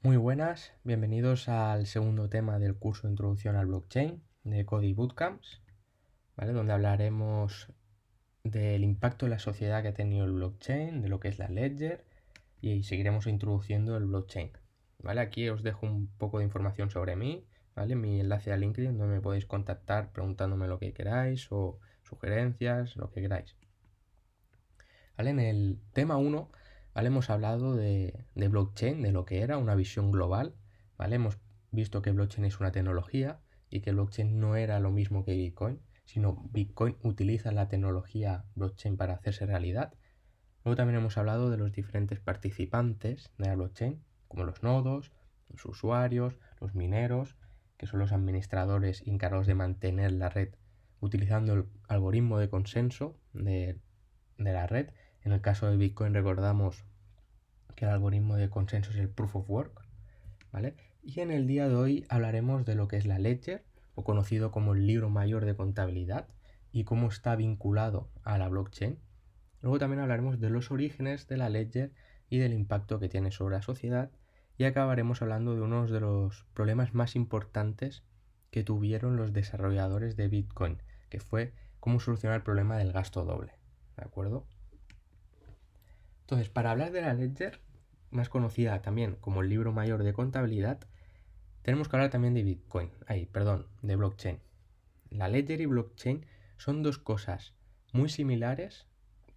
Muy buenas, bienvenidos al segundo tema del curso de Introducción al Blockchain de Cody Bootcamps, ¿vale? Donde hablaremos del impacto en la sociedad que ha tenido el blockchain, de lo que es la ledger y seguiremos introduciendo el blockchain, ¿vale? Aquí os dejo un poco de información sobre mí, ¿vale? Mi enlace a LinkedIn donde me podéis contactar preguntándome lo que queráis o sugerencias, lo que queráis. ¿Vale? En el tema 1, ¿vale? Hemos hablado de blockchain, de lo que era, una visión global, ¿vale? Hemos visto que blockchain es una tecnología y que blockchain no era lo mismo que Bitcoin, sino Bitcoin utiliza la tecnología blockchain para hacerse realidad. Luego también hemos hablado de los diferentes participantes de la blockchain, como los nodos, los usuarios, los mineros, que son los administradores encargados de mantener la red utilizando el algoritmo de consenso de la red. En el caso de Bitcoin recordamos que el algoritmo de consenso es el Proof of Work, ¿vale? Y en el día de hoy hablaremos de lo que es la Ledger, o conocido como el libro mayor de contabilidad, y cómo está vinculado a la blockchain. Luego también hablaremos de los orígenes de la Ledger y del impacto que tiene sobre la sociedad, y acabaremos hablando de uno de los problemas más importantes que tuvieron los desarrolladores de Bitcoin, que fue cómo solucionar el problema del gasto doble, ¿de acuerdo? Entonces, para hablar de la Ledger, más conocida también como el libro mayor de contabilidad, tenemos que hablar también de Bitcoin, de blockchain. La Ledger y blockchain son dos cosas muy similares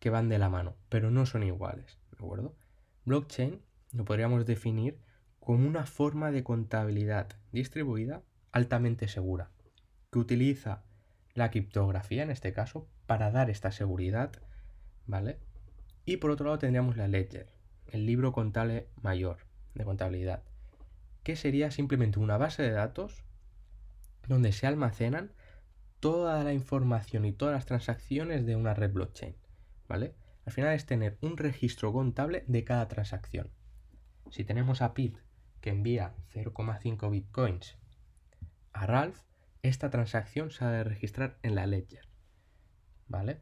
que van de la mano, pero no son iguales, ¿de acuerdo? Blockchain lo podríamos definir como una forma de contabilidad distribuida altamente segura, que utiliza la criptografía, en este caso, para dar esta seguridad, ¿vale? Y por otro lado tendríamos la Ledger, el libro contable mayor de contabilidad, que sería simplemente una base de datos donde se almacenan toda la información y todas las transacciones de una red blockchain, ¿vale? Al final es tener un registro contable de cada transacción. Si tenemos a Pete que envía 0,5 bitcoins a Ralph, esta transacción se ha de registrar en la Ledger, ¿vale?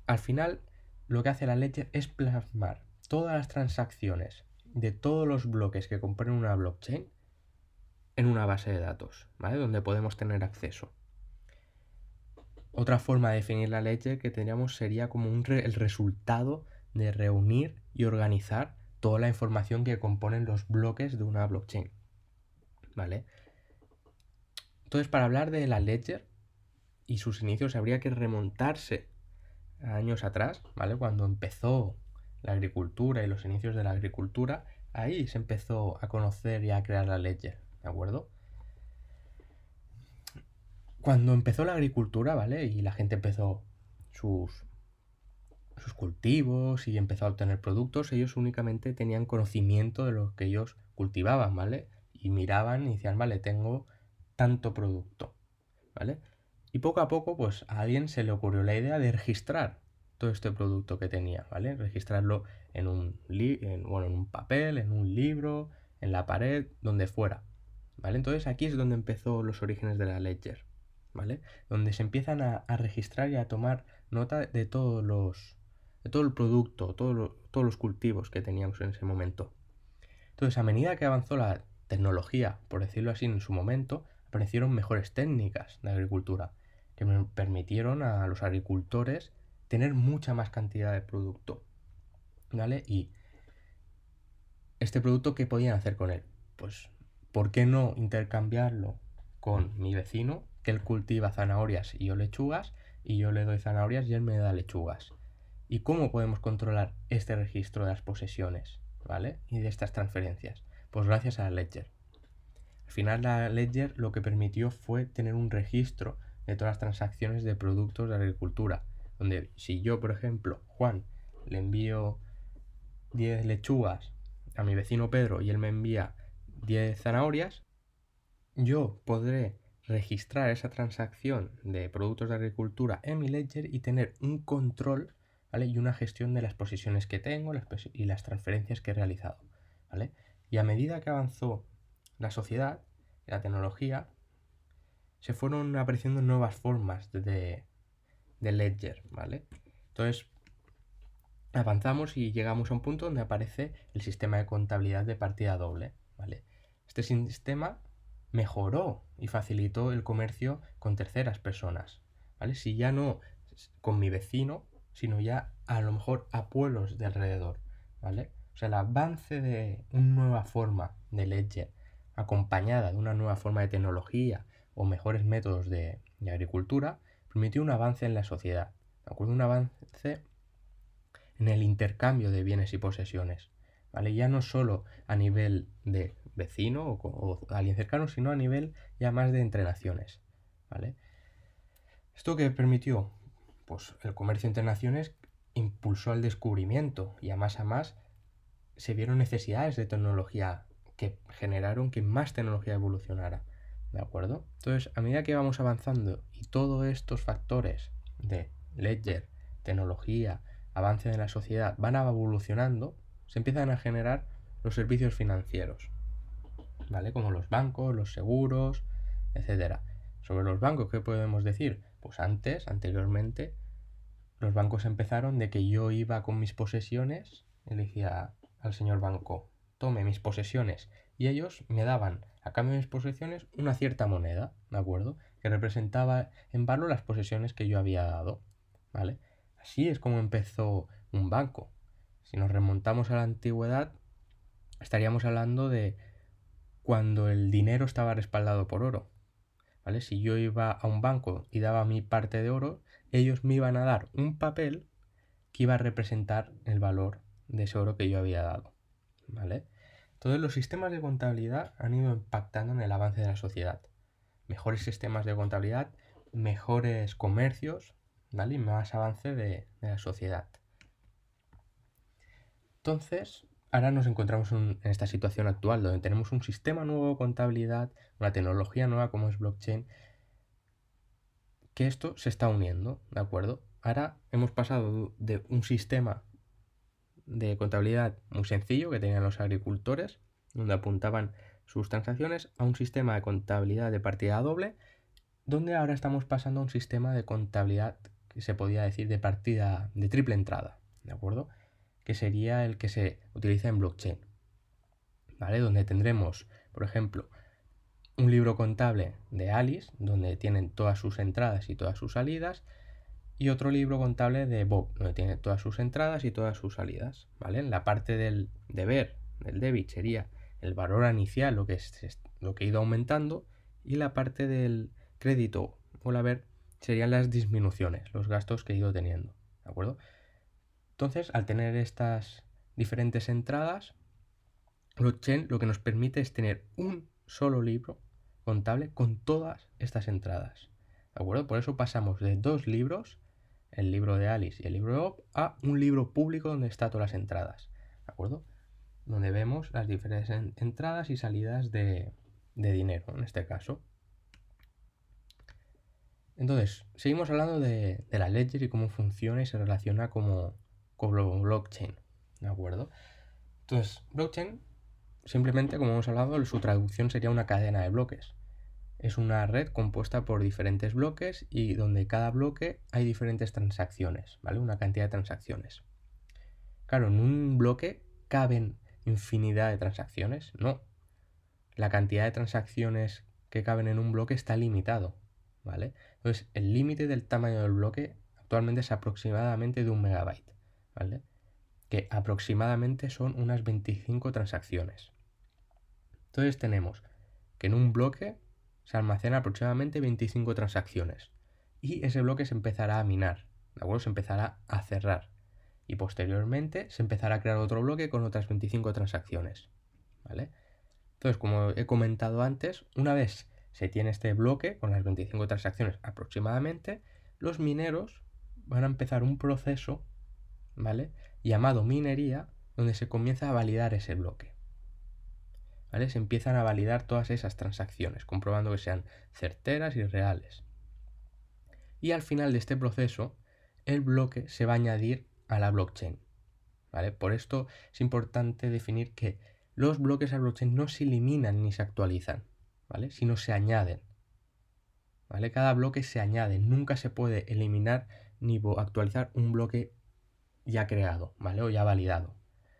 Al final, lo que hace la Ledger es plasmar todas las transacciones de todos los bloques que componen una blockchain en una base de datos, ¿vale? Donde podemos tener acceso. Otra forma de definir la Ledger que tendríamos sería como el resultado de reunir y organizar toda la información que componen los bloques de una blockchain, ¿vale? Entonces, para hablar de la Ledger y sus inicios habría que remontarse años atrás, ¿vale? Cuando empezó la agricultura y los inicios de la agricultura, ahí se empezó a conocer y a crear la Ledger, ¿de acuerdo? Cuando empezó la agricultura, ¿vale? Y la gente empezó sus cultivos y empezó a obtener productos, ellos únicamente tenían conocimiento de lo que ellos cultivaban, ¿vale? Y miraban y decían, vale, tengo tanto producto, ¿vale? Y poco a poco, pues a alguien se le ocurrió la idea de registrar todo este producto que tenía, ¿vale? Registrarlo en un papel, en un libro, en la pared, donde fuera, ¿vale? Entonces aquí es donde empezó los orígenes de la Ledger, ¿vale? Donde se empiezan a registrar y a tomar nota de todo el producto, todos los cultivos que teníamos en ese momento. Entonces, a medida que avanzó la tecnología, por decirlo así, en su momento, aparecieron mejores técnicas de agricultura que permitieron a los agricultores tener mucha más cantidad de producto, ¿vale? Y este producto, ¿qué podían hacer con él? Pues, ¿por qué no intercambiarlo con mi vecino, que él cultiva zanahorias y yo lechugas, y yo le doy zanahorias y él me da lechugas? ¿Y cómo podemos controlar este registro de las posesiones, ¿vale? Y de estas transferencias? Pues gracias a la Ledger. Al final la Ledger lo que permitió fue tener un registro de todas las transacciones de productos de agricultura, donde si yo, por ejemplo, Juan, le envío 10 lechugas a mi vecino Pedro y él me envía 10 zanahorias, yo podré registrar esa transacción de productos de agricultura en mi Ledger y tener un control, ¿vale? Y una gestión de las posiciones que tengo y las transferencias que he realizado, ¿vale? Y a medida que avanzó la sociedad, la tecnología, se fueron apareciendo nuevas formas de Ledger, ¿vale? Entonces, avanzamos y llegamos a un punto donde aparece el sistema de contabilidad de partida doble, ¿vale? Este sistema mejoró y facilitó el comercio con terceras personas, ¿vale? Si ya no con mi vecino, sino ya a lo mejor a pueblos de alrededor, ¿vale? O sea, el avance de una nueva forma de ledger acompañada de una nueva forma de tecnología o mejores métodos de agricultura permitió un avance en la sociedad, ¿de acuerdo? Un avance en el intercambio de bienes y posesiones, ¿vale? Ya no solo a nivel de vecino o alguien cercano, sino a nivel ya más de entre naciones, ¿vale? ¿Esto qué permitió? Pues el comercio entre naciones impulsó el descubrimiento y a más se vieron necesidades de tecnología que generaron que más tecnología evolucionara, ¿de acuerdo? Entonces, a medida que vamos avanzando y todos estos factores de ledger, tecnología, avance de la sociedad van evolucionando, se empiezan a generar los servicios financieros, ¿vale? Como los bancos, los seguros, etcétera. Sobre los bancos, ¿qué podemos decir? Pues anteriormente, los bancos empezaron de que yo iba con mis posesiones y le decía al señor banco, tome mis posesiones, y ellos me daban a cambio de mis posesiones una cierta moneda, ¿de acuerdo? Que representaba en valor las posesiones que yo había dado, ¿vale? Así es como empezó un banco. Si nos remontamos a la antigüedad, estaríamos hablando de cuando el dinero estaba respaldado por oro, ¿vale? Si yo iba a un banco y daba mi parte de oro, ellos me iban a dar un papel que iba a representar el valor de ese oro que yo había dado, ¿vale? Entonces los sistemas de contabilidad han ido impactando en el avance de la sociedad. Mejores sistemas de contabilidad, mejores comercios, ¿vale? Y más avance de la sociedad. Entonces, ahora nos encontramos en esta situación actual donde tenemos un sistema nuevo de contabilidad, una tecnología nueva como es blockchain, que esto se está uniendo, ¿de acuerdo? Ahora hemos pasado de un sistema de contabilidad muy sencillo que tenían los agricultores, donde apuntaban sus transacciones, a un sistema de contabilidad de partida doble, donde ahora estamos pasando a un sistema de contabilidad que se podía decir de partida de triple entrada, ¿de acuerdo? Que sería el que se utiliza en blockchain, ¿vale? Donde tendremos, por ejemplo, un libro contable de Alice, donde tienen todas sus entradas y todas sus salidas, y otro libro contable de Bob, donde tiene todas sus entradas y todas sus salidas, ¿vale? En la parte del deber, del debit, sería el valor inicial, lo que ha ido aumentando, y la parte del crédito o el haber serían las disminuciones, los gastos que he ido teniendo, ¿de acuerdo? Entonces, al tener estas diferentes entradas, blockchain lo que nos permite es tener un solo libro contable con todas estas entradas, ¿de acuerdo? Por eso pasamos de dos libros, el libro de Alice y el libro de Bob, a un libro público donde están todas las entradas, ¿de acuerdo? Donde vemos las diferentes entradas y salidas de dinero, en este caso. Entonces, seguimos hablando de la ledger y cómo funciona y se relaciona con blockchain, ¿de acuerdo? Entonces, blockchain, simplemente, como hemos hablado, su traducción sería una cadena de bloques. Es una red compuesta por diferentes bloques y donde cada bloque hay diferentes transacciones, ¿vale? Una cantidad de transacciones. Claro, en un bloque caben infinidad de transacciones, no. La cantidad de transacciones que caben en un bloque está limitado, ¿vale? Entonces, el límite del tamaño del bloque actualmente es aproximadamente de 1 megabyte, ¿vale? Que aproximadamente son unas 25 transacciones. Entonces tenemos que en un bloque se almacena aproximadamente 25 transacciones y ese bloque se empezará a minar, ¿de acuerdo? Se empezará a cerrar y posteriormente se empezará a crear otro bloque con otras 25 transacciones, ¿vale? Entonces, como he comentado antes, una vez se tiene este bloque con las 25 transacciones aproximadamente, los mineros van a empezar un proceso, ¿vale? Llamado minería, donde se comienza a validar ese bloque, ¿vale? Se empiezan a validar todas esas transacciones, comprobando que sean certeras y reales. Y al final de este proceso, el bloque se va a añadir a la blockchain, ¿vale? Por esto es importante definir que los bloques a blockchain no se eliminan ni se actualizan, ¿vale? Sino se añaden, ¿vale? Cada bloque se añade, nunca se puede eliminar ni actualizar un bloque ya creado, ¿vale? O ya validado,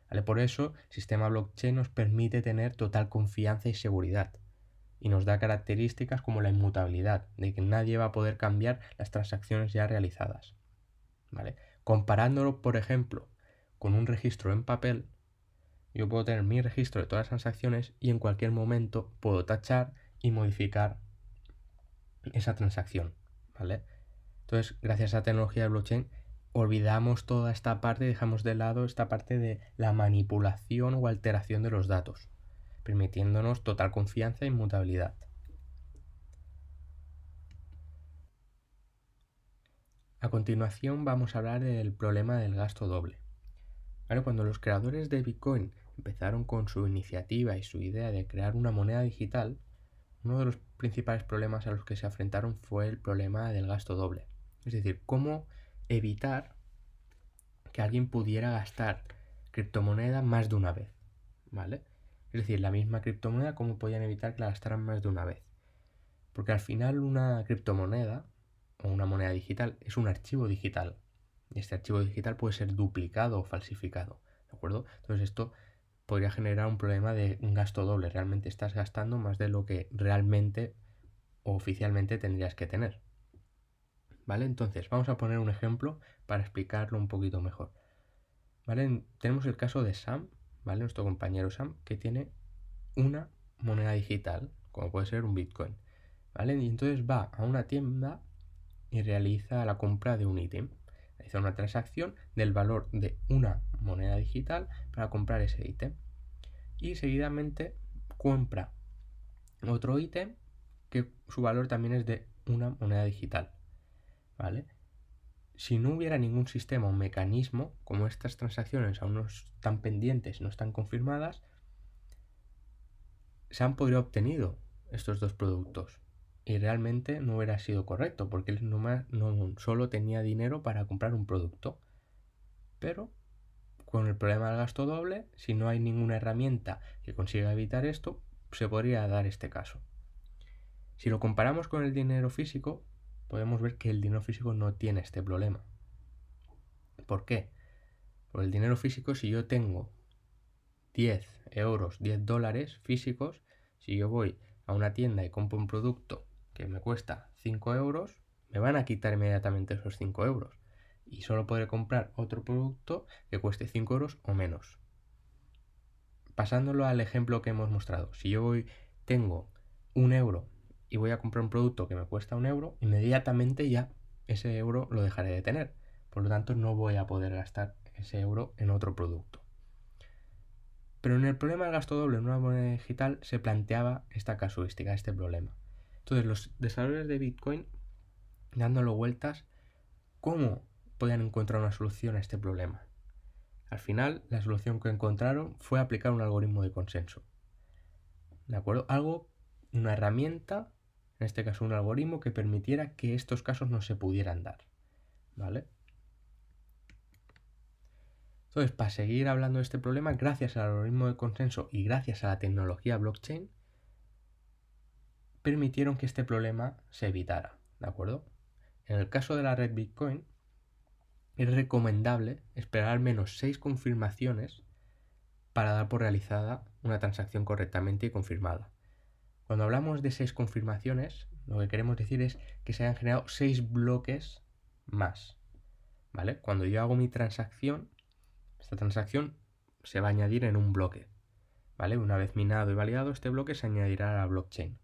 ¿vale? Por eso, el sistema blockchain nos permite tener total confianza y seguridad. Y nos da características como la inmutabilidad, de que nadie va a poder cambiar las transacciones ya realizadas, ¿vale? Comparándolo, por ejemplo, con un registro en papel, yo puedo tener mi registro de todas las transacciones y en cualquier momento puedo tachar y modificar esa transacción, ¿vale? Entonces, gracias a la tecnología de blockchain, olvidamos toda esta parte y dejamos de lado esta parte de la manipulación o alteración de los datos, permitiéndonos total confianza e inmutabilidad. A continuación vamos a hablar del problema del gasto doble. ¿Vale? Cuando los creadores de Bitcoin empezaron con su iniciativa y su idea de crear una moneda digital, uno de los principales problemas a los que se enfrentaron fue el problema del gasto doble. Es decir, cómo evitar que alguien pudiera gastar criptomoneda más de una vez, ¿vale? Es decir, la misma criptomoneda, cómo podían evitar que la gastaran más de una vez. Porque al final una criptomoneda o una moneda digital es un archivo digital. Y este archivo digital puede ser duplicado o falsificado, ¿de acuerdo? Entonces esto podría generar un problema de un gasto doble. Realmente estás gastando más de lo que realmente o oficialmente tendrías que tener. ¿Vale? Entonces, vamos a poner un ejemplo para explicarlo un poquito mejor. ¿Vale? Tenemos el caso de Sam, ¿vale? Nuestro compañero Sam, que tiene una moneda digital, como puede ser un Bitcoin, ¿vale? Y entonces va a una tienda y realiza la compra de un ítem. Realiza una transacción del valor de una moneda digital para comprar ese ítem. Y seguidamente compra otro ítem que su valor también es de una moneda digital, ¿vale? Si no hubiera ningún sistema o mecanismo, como estas transacciones aún no están pendientes, no están confirmadas, se han podido obtenido estos dos productos. Y realmente no hubiera sido correcto, porque él no solo tenía dinero para comprar un producto. Pero con el problema del gasto doble, si no hay ninguna herramienta que consiga evitar esto, se podría dar este caso. Si lo comparamos con el dinero físico, podemos ver que el dinero físico no tiene este problema. ¿Por qué? Por el dinero físico, si yo tengo 10 euros, 10 dólares físicos, si yo voy a una tienda y compro un producto que me cuesta 5 euros, me van a quitar inmediatamente esos 5 euros. Y solo podré comprar otro producto que cueste 5 euros o menos. Pasándolo al ejemplo que hemos mostrado, si yo tengo 1 euro y voy a comprar un producto que me cuesta 1 euro, inmediatamente ya ese euro lo dejaré de tener. Por lo tanto, no voy a poder gastar ese euro en otro producto. Pero en el problema del gasto doble en una moneda digital se planteaba esta casuística, este problema. Entonces los desarrolladores de Bitcoin, dándolo vueltas, ¿cómo podían encontrar una solución a este problema? Al final, la solución que encontraron fue aplicar un algoritmo de consenso. ¿De acuerdo? Una herramienta, en este caso un algoritmo, que permitiera que estos casos no se pudieran dar. ¿Vale? Entonces, para seguir hablando de este problema, gracias al algoritmo de consenso y gracias a la tecnología blockchain, permitieron que este problema se evitara, ¿de acuerdo? En el caso de la red Bitcoin, es recomendable esperar al menos 6 confirmaciones para dar por realizada una transacción correctamente y confirmada. Cuando hablamos de 6 confirmaciones, lo que queremos decir es que se hayan generado 6 bloques más, ¿vale? Cuando yo hago mi transacción, esta transacción se va a añadir en un bloque, ¿vale? Una vez minado y validado, este bloque se añadirá a la blockchain.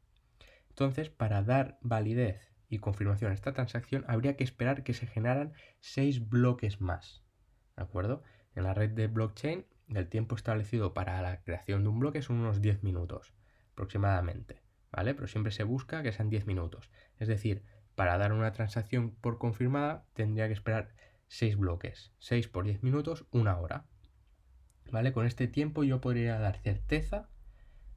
Entonces, para dar validez y confirmación a esta transacción, habría que esperar que se generaran 6 bloques más, ¿de acuerdo? En la red de blockchain, el tiempo establecido para la creación de un bloque son unos 10 minutos, aproximadamente, ¿vale? Pero siempre se busca que sean 10 minutos. Es decir, para dar una transacción por confirmada, tendría que esperar 6 bloques. 6 por 10 minutos, 1 hora, ¿vale? Con este tiempo yo podría dar certeza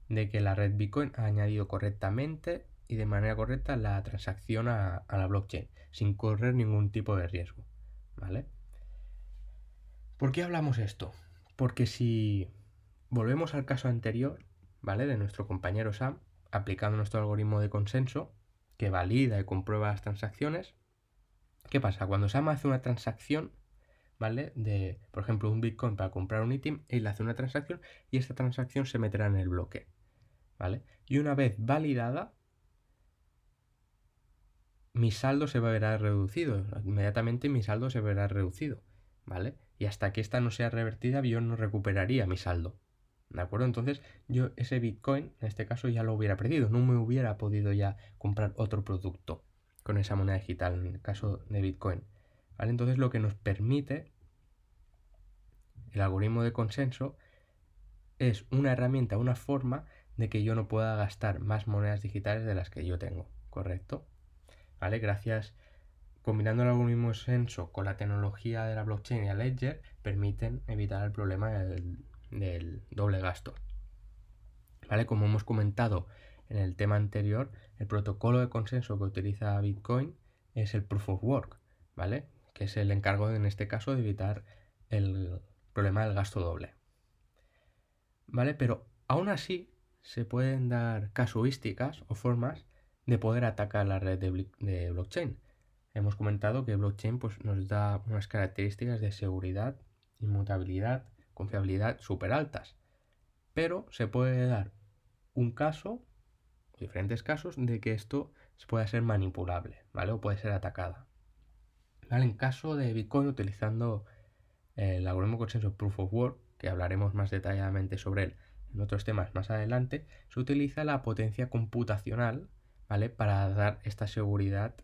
de que la red Bitcoin ha añadido correctamente y de manera correcta la transacción a la blockchain, sin correr ningún tipo de riesgo, ¿vale? ¿Por qué hablamos esto? Porque si volvemos al caso anterior, ¿vale? De nuestro compañero Sam, aplicando nuestro algoritmo de consenso, que valida y comprueba las transacciones, ¿qué pasa? Cuando Sam hace una transacción, ¿vale? De, por ejemplo, un Bitcoin para comprar un ítem, él hace una transacción y esta transacción se meterá en el bloque, ¿vale? Y una vez validada, mi saldo se verá reducido. Inmediatamente mi saldo se verá reducido, ¿vale? Y hasta que esta no sea revertida, yo no recuperaría mi saldo, ¿de acuerdo? Entonces yo ese Bitcoin, en este caso, ya lo hubiera perdido. No me hubiera podido ya comprar otro producto con esa moneda digital, en el caso de Bitcoin, ¿vale? Entonces lo que nos permite el algoritmo de consenso es una herramienta, una forma de que yo no pueda gastar más monedas digitales de las que yo tengo, ¿correcto? ¿Vale? Gracias, combinando el algoritmo de consenso con la tecnología de la blockchain y el ledger, permiten evitar el problema del doble gasto. ¿Vale? Como hemos comentado en el tema anterior, el protocolo de consenso que utiliza Bitcoin es el Proof of Work, ¿vale? Que es el encargado en este caso de evitar el problema del gasto doble, ¿vale? Pero aún así se pueden dar casuísticas o formas de poder atacar la red de blockchain. Hemos comentado que blockchain pues, nos da unas características de seguridad, inmutabilidad, confiabilidad súper altas. Pero se puede dar un caso, diferentes casos, de que esto pueda ser manipulable, ¿vale? O puede ser atacada. ¿Vale? En caso de Bitcoin, utilizando el algoritmo de consenso Proof of Work, que hablaremos más detalladamente sobre él en otros temas más adelante, se utiliza la potencia computacional, ¿vale? Para dar esta seguridad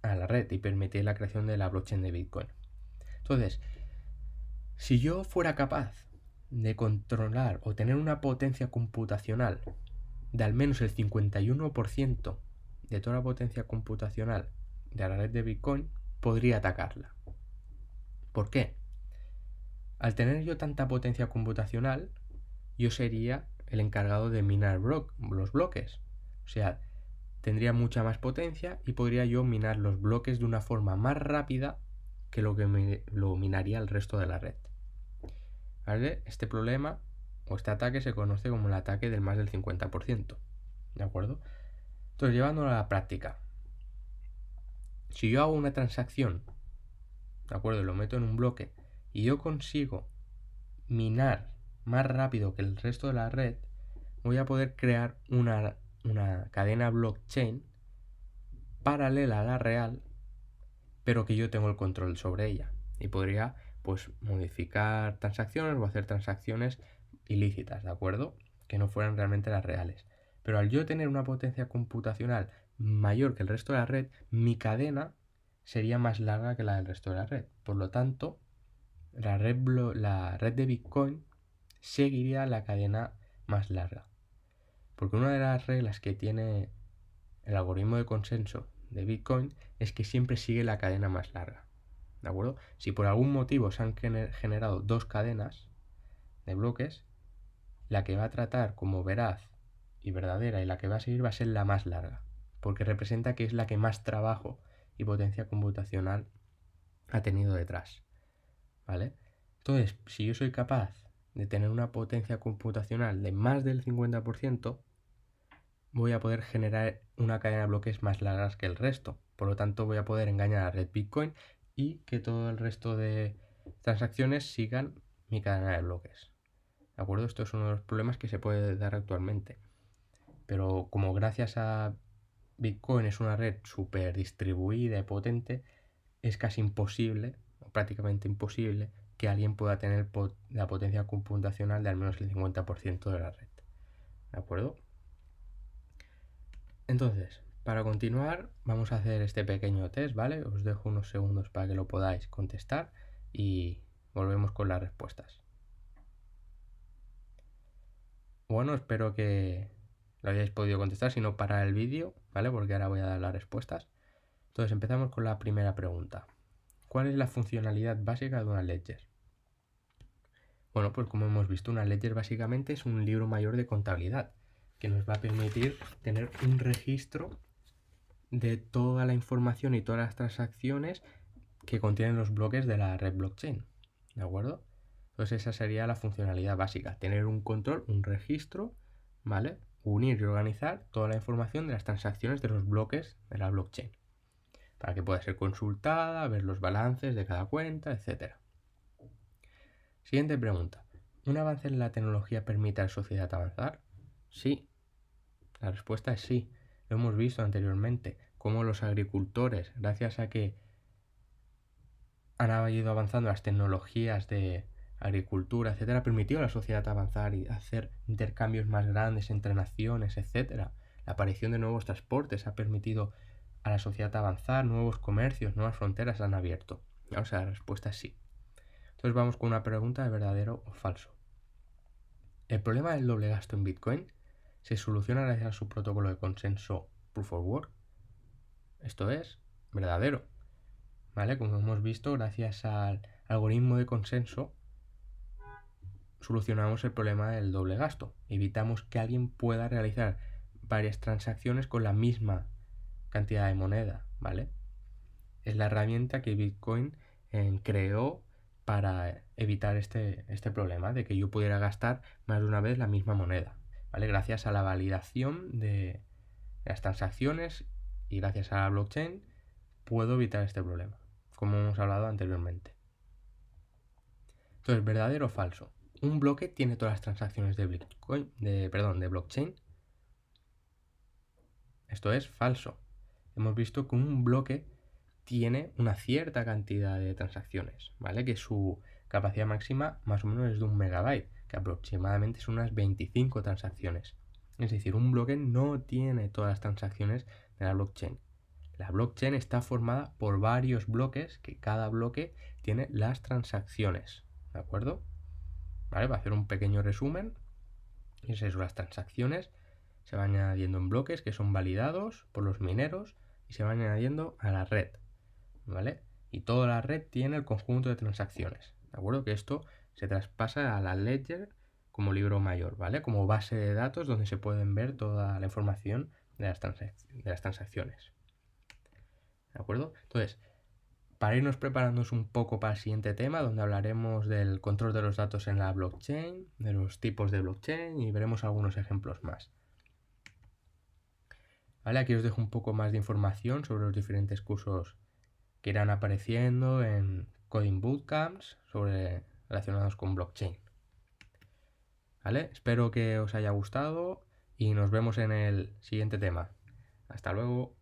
a la red y permitir la creación de la blockchain de Bitcoin. Entonces, si yo fuera capaz de controlar o tener una potencia computacional de al menos el 51% de toda la potencia computacional de la red de Bitcoin, podría atacarla. ¿Por qué? Al tener yo tanta potencia computacional, yo sería el encargado de minar los bloques. O sea, tendría mucha más potencia y podría yo minar los bloques de una forma más rápida que lo que lo minaría el resto de la red. ¿Vale? Este problema o este ataque se conoce como el ataque del más del 50%. ¿De acuerdo? Entonces, llevándolo a la práctica. Si yo hago una transacción, ¿de acuerdo? Lo meto en un bloque y yo consigo minar más rápido que el resto de la red, voy a poder crear una cadena blockchain paralela a la real, pero que yo tengo el control sobre ella. Y podría, pues, modificar transacciones o hacer transacciones ilícitas, ¿de acuerdo? Que no fueran realmente las reales. Pero al yo tener una potencia computacional mayor que el resto de la red, mi cadena sería más larga que la del resto de la red. Por lo tanto, la red de Bitcoin seguiría la cadena más larga. Porque una de las reglas que tiene el algoritmo de consenso de Bitcoin es que siempre sigue la cadena más larga. ¿De acuerdo? Si por algún motivo se han generado dos cadenas de bloques, la que va a tratar como veraz y verdadera y la que va a seguir va a ser la más larga. Porque representa que es la que más trabajo y potencia computacional ha tenido detrás. ¿Vale? Entonces, si yo soy capaz de tener una potencia computacional de más del 50%, voy a poder generar una cadena de bloques más largas que el resto. Por lo tanto, voy a poder engañar a la red Bitcoin y que todo el resto de transacciones sigan mi cadena de bloques. ¿De acuerdo? Esto es uno de los problemas que se puede dar actualmente. Pero como gracias a Bitcoin es una red súper distribuida y potente, es casi imposible, o prácticamente imposible, que alguien pueda tener la potencia computacional de al menos el 50% de la red. ¿De acuerdo? Entonces, para continuar, vamos a hacer este pequeño test, ¿vale? Os dejo unos segundos para que lo podáis contestar y volvemos con las respuestas. Bueno, espero que lo hayáis podido contestar, si no, para el vídeo, ¿vale? Porque ahora voy a dar las respuestas. Entonces, empezamos con la primera pregunta. ¿Cuál es la funcionalidad básica de una ledger? Bueno, pues como hemos visto, una ledger básicamente es un libro mayor de contabilidad que nos va a permitir tener un registro de toda la información y todas las transacciones que contienen los bloques de la red blockchain. ¿De acuerdo? Entonces esa sería la funcionalidad básica, tener un control, un registro, ¿vale? Unir y organizar toda la información de las transacciones de los bloques de la blockchain, para que pueda ser consultada, ver los balances de cada cuenta, etc. Siguiente pregunta. ¿Un avance en la tecnología permite a la sociedad avanzar? Sí. La respuesta es sí. Lo hemos visto anteriormente, cómo los agricultores, gracias a que han ido avanzando las tecnologías de agricultura, etcétera, permitió a la sociedad avanzar y hacer intercambios más grandes entre naciones, etcétera. La aparición de nuevos transportes ha permitido a la sociedad avanzar, nuevos comercios, nuevas fronteras han abierto. O sea, la respuesta es sí. Entonces vamos con una pregunta de verdadero o falso. ¿El problema del doble gasto en Bitcoin se soluciona gracias a su protocolo de consenso Proof of Work? Esto es verdadero. ¿Vale? Como hemos visto, gracias al algoritmo de consenso solucionamos el problema del doble gasto. Evitamos que alguien pueda realizar varias transacciones con la misma cantidad de moneda, ¿vale? Es la herramienta que Bitcoin creó para evitar este problema de que yo pudiera gastar más de una vez la misma moneda, ¿vale? Gracias a la validación de las transacciones y gracias a la blockchain puedo evitar este problema, como hemos hablado anteriormente. Entonces, ¿verdadero o falso? ¿Un bloque tiene todas las transacciones de Bitcoin, de blockchain? Esto es falso. Hemos visto que un bloque tiene una cierta cantidad de transacciones, ¿vale? Que su capacidad máxima más o menos es de 1 megabyte, que aproximadamente son unas 25 transacciones. Es decir, un bloque no tiene todas las transacciones de la blockchain. La blockchain está formada por varios bloques, que cada bloque tiene las transacciones, ¿de acuerdo? ¿Vale? Va a hacer un pequeño resumen. Y es eso, las transacciones se van añadiendo en bloques que son validados por los mineros y se van añadiendo a la red, ¿vale? Y toda la red tiene el conjunto de transacciones, ¿de acuerdo? Que esto se traspasa a la ledger como libro mayor, ¿vale? Como base de datos donde se pueden ver toda la información de las transacciones, ¿de acuerdo? Entonces, para irnos preparándonos un poco para el siguiente tema, donde hablaremos del control de los datos en la blockchain, de los tipos de blockchain y veremos algunos ejemplos más. ¿Vale? Aquí os dejo un poco más de información sobre los diferentes cursos que irán apareciendo en Coding Bootcamps relacionados con blockchain. ¿Vale? Espero que os haya gustado y nos vemos en el siguiente tema. Hasta luego.